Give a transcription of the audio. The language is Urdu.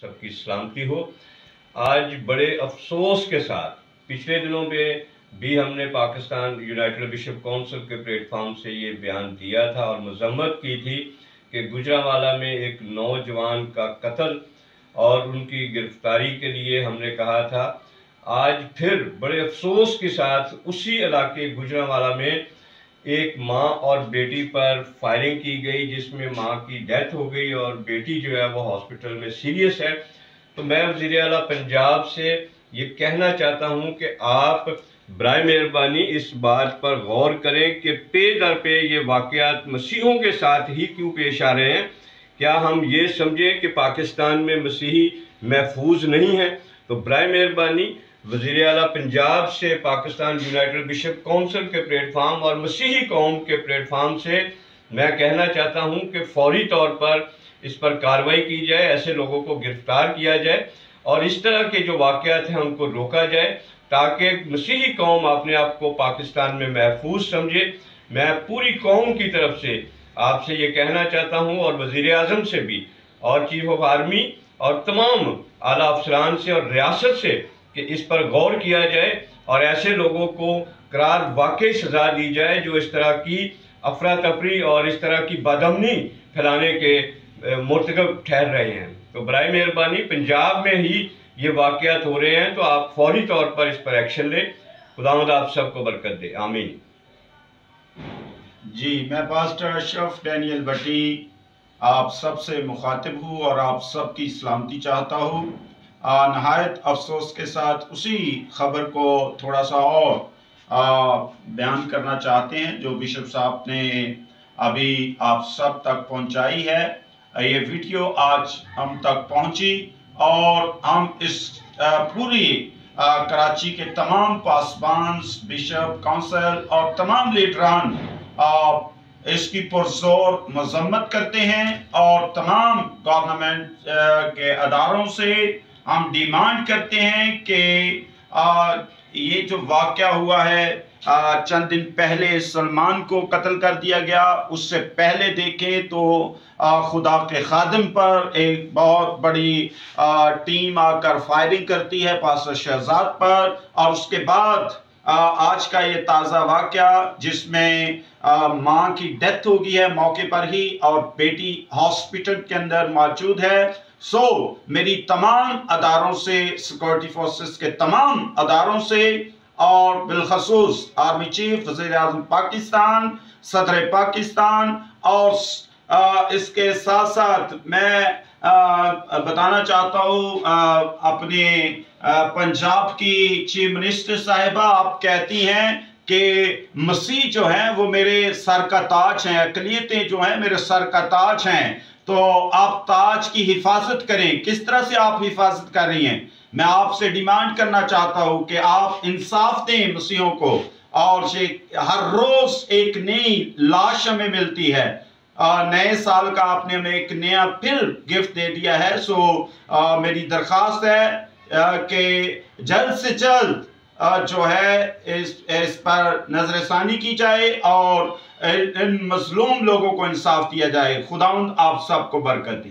سب کی سلامتی ہو۔ آج بڑے افسوس کے ساتھ پچھلے دنوں میں بھی ہم نے پاکستان یونائٹڈ بشپ کونسل کے پلیٹ فارم سے یہ بیان دیا تھا اور مذمت کی تھی کہ گوجرانوالہ میں ایک نوجوان کا قتل اور ان کی گرفتاری کے لیے ہم نے کہا تھا۔ آج پھر بڑے افسوس کے ساتھ اسی علاقے گوجرانوالہ میں ایک ماں اور بیٹی پر فائرنگ کی گئی، جس میں ماں کی ڈیتھ ہو گئی اور بیٹی جو ہے وہ ہاسپٹل میں سیریس ہے۔ تو میں وزیر اعلیٰ پنجاب سے یہ کہنا چاہتا ہوں کہ آپ برائے مہربانی اس بات پر غور کریں کہ پے در پے یہ واقعات مسیحیوں کے ساتھ ہی کیوں پیش آ رہے ہیں۔ کیا ہم یہ سمجھیں کہ پاکستان میں مسیحی محفوظ نہیں ہیں؟ تو برائے مہربانی وزیر اعلیٰ پنجاب سے پاکستان یونائٹڈ بشپ کونسل کے پلیٹ فارم اور مسیحی قوم کے پلیٹ فارم سے میں کہنا چاہتا ہوں کہ فوری طور پر اس پر کارروائی کی جائے، ایسے لوگوں کو گرفتار کیا جائے اور اس طرح کے جو واقعات ہیں ان کو روکا جائے تاکہ مسیحی قوم اپنے آپ کو پاکستان میں محفوظ سمجھے۔ میں پوری قوم کی طرف سے آپ سے یہ کہنا چاہتا ہوں اور وزیر اعظم سے بھی اور چیف آف آرمی اور تمام اعلیٰ افسران سے اور ریاست سے کہ اس پر غور کیا جائے اور ایسے لوگوں کو قرار واقعی سزا دی جائے جو اس طرح کی افراتفری اور اس طرح کی بدامنی پھیلانے کے مرتکب ٹھہر رہے ہیں۔ تو برائے مہربانی پنجاب میں ہی یہ واقعات ہو رہے ہیں تو آپ فوری طور پر اس پر ایکشن لیں۔ خداوند آپ سب کو برکت دے، آمین۔ جی، میں پاسٹر اشرف ڈینیل بٹی آپ سب سے مخاطب ہوں اور آپ سب کی سلامتی چاہتا ہوں۔ نہایت افسوس کے ساتھ اسی خبر کو تھوڑا سا اور بیان کرنا چاہتے ہیں جو بشپ صاحب نے ابھی آپ سب تک پہنچائی ہے۔ یہ ویڈیو آج ہم تک پہنچی اور ہم اس پوری کراچی کے تمام پاسبانز، بشپ، کونسل اور تمام لیڈران اس کی پرزور مذمت کرتے ہیں اور تمام گورنمنٹ کے اداروں سے ہم ڈیمانڈ کرتے ہیں کہ یہ جو واقعہ ہوا ہے چند دن پہلے سلمان کو قتل کر دیا گیا، اس سے پہلے دیکھیں تو خدا کے خادم پر ایک بہت بڑی ٹیم آ کر فائرنگ کرتی ہے پاسٹر شہزاد پر، اور اس کے بعد آج کا یہ تازہ واقعہ جس میں ماں کی ڈیتھ ہو گئی ہے موقع پر ہی اور بیٹی ہاسپٹل کے اندر موجود ہے۔ میری تمام اداروں سے، سیکورٹی فورسز کے تمام اداروں سے اور بالخصوص آرمی چیف، وزیر اعظم پاکستان، صدر پاکستان اور اس کے ساتھ ساتھ میں بتانا چاہتا ہوں اپنے پنجاب کی چیف منسٹر صاحبہ، آپ کہتی ہیں کہ مسیح جو ہیں وہ میرے سر کا تاج ہیں، اقلیتیں جو ہیں میرے سر کا تاج ہیں، تو آپ تاج کی حفاظت کریں۔ کس طرح سے آپ حفاظت کر رہی ہیں؟ میں آپ سے ڈیمانڈ کرنا چاہتا ہوں کہ آپ انصاف دیں مسیحوں کو، اور ہر روز ایک نئی لاش ہمیں ملتی ہے۔ نئے سال کا آپ نے ہمیں ایک نیا پھر گفٹ دے دیا ہے، میری درخواست ہے کہ جلد سے جلد جو ہے اس پر نظر ثانی کی جائے اور ان مظلوم لوگوں کو انصاف دیا جائے۔ خداوند آپ سب کو برکت دے۔